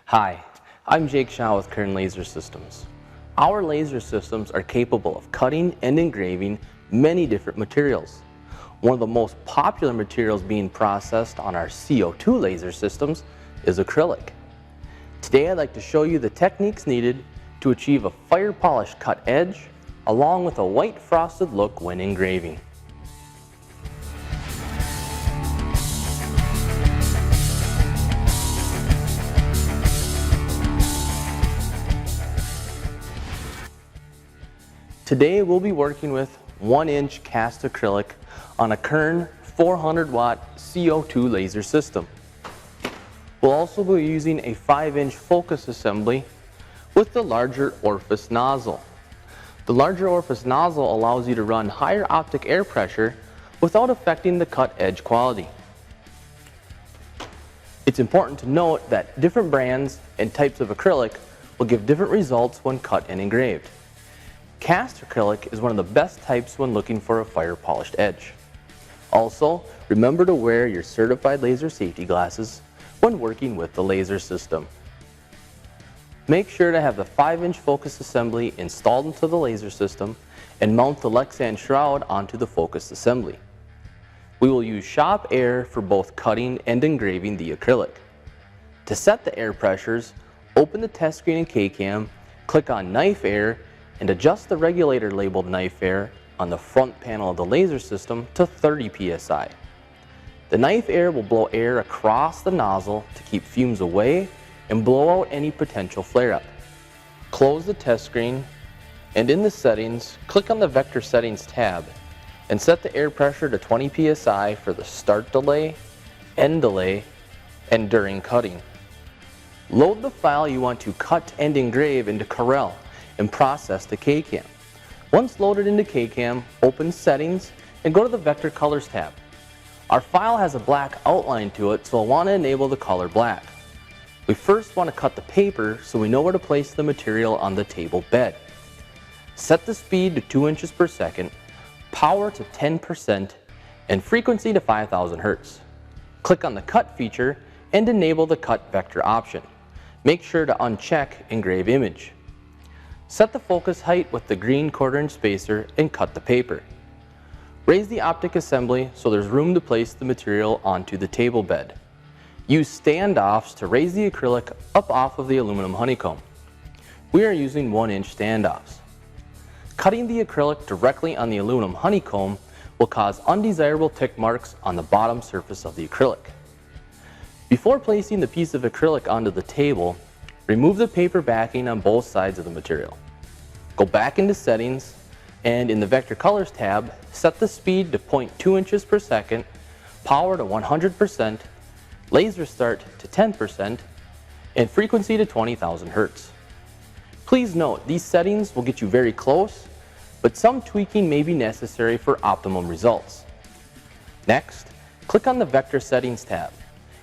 Hi, I'm Jake Shaw with Kern Laser Systems. Our laser systems are capable of cutting and engraving many different materials. One of the most popular materials being processed on our CO2 laser systems is acrylic. Today I'd like to show you the techniques needed to achieve a fire polished cut edge along with a white frosted look when engraving. Today we'll be working with 1-inch cast acrylic on a Kern 400 watt CO2 laser system. We'll also be using a 5-inch focus assembly with the larger orifice nozzle. The larger orifice nozzle allows you to run higher optic air pressure without affecting the cut edge quality. It's important to note that different brands and types of acrylic will give different results when cut and engraved. Cast acrylic is one of the best types when looking for a fire polished edge. Also, remember to wear your certified laser safety glasses when working with the laser system. Make sure to have the 5-inch focus assembly installed into the laser system and mount the Lexan shroud onto the focus assembly. We will use shop air for both cutting and engraving the acrylic. To set the air pressures, open the test screen in KCAM, click on Knife Air, and adjust the regulator labeled knife air on the front panel of the laser system to 30 psi. The knife air will blow air across the nozzle to keep fumes away and blow out any potential flare-up. Close the test screen, and in the settings, click on the Vector Settings tab and set the air pressure to 20 psi for the start delay, end delay, and during cutting. Load the file you want to cut and engrave into Corel and process to KCAM. Once loaded into KCAM, open Settings and go to the Vector Colors tab. Our file has a black outline to it, so I'll want to enable the color black. We first want to cut the paper so we know where to place the material on the table bed. Set the speed to 2 inches per second, power to 10%, and frequency to 5000 Hz. Click on the Cut feature and enable the Cut Vector option. Make sure to uncheck Engrave Image. Set the focus height with the green 1/4-inch spacer and cut the paper. Raise the optic assembly so there's room to place the material onto the table bed. Use standoffs to raise the acrylic up off of the aluminum honeycomb. We are using 1-inch standoffs. Cutting the acrylic directly on the aluminum honeycomb will cause undesirable tick marks on the bottom surface of the acrylic. Before placing the piece of acrylic onto the table, remove the paper backing on both sides of the material. Go back into Settings, and in the Vector Colors tab, set the speed to 0.2 inches per second, power to 100%, laser start to 10%, and frequency to 20,000 Hz. Please note, these settings will get you very close, but some tweaking may be necessary for optimum results. Next, click on the Vector Settings tab.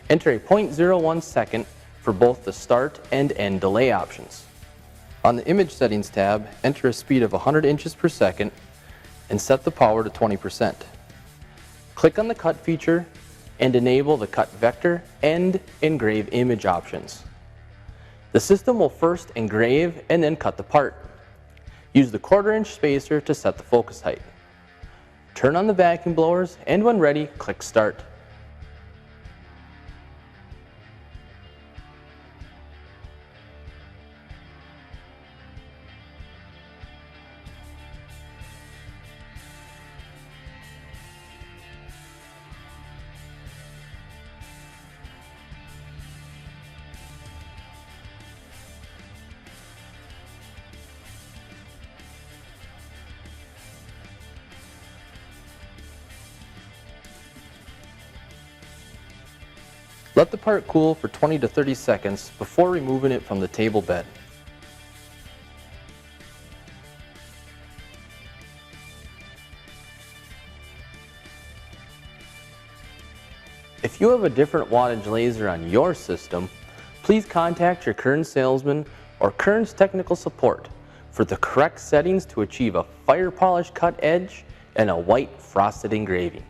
Enter a 0.01 second for both the start and end delay options. On the Image Settings tab, enter a speed of 100 inches per second and set the power to 20%. Click on the Cut feature and enable the Cut Vector and Engrave Image options. The system will first engrave and then cut the part. Use the 1/4-inch spacer to set the focus height. Turn on the vacuum blowers, and when ready, click Start. Let the part cool for 20 to 30 seconds before removing it from the table bed. If you have a different wattage laser on your system, please contact your Kern salesman or Kern's technical support for the correct settings to achieve a fire polished cut edge and a white frosted engraving.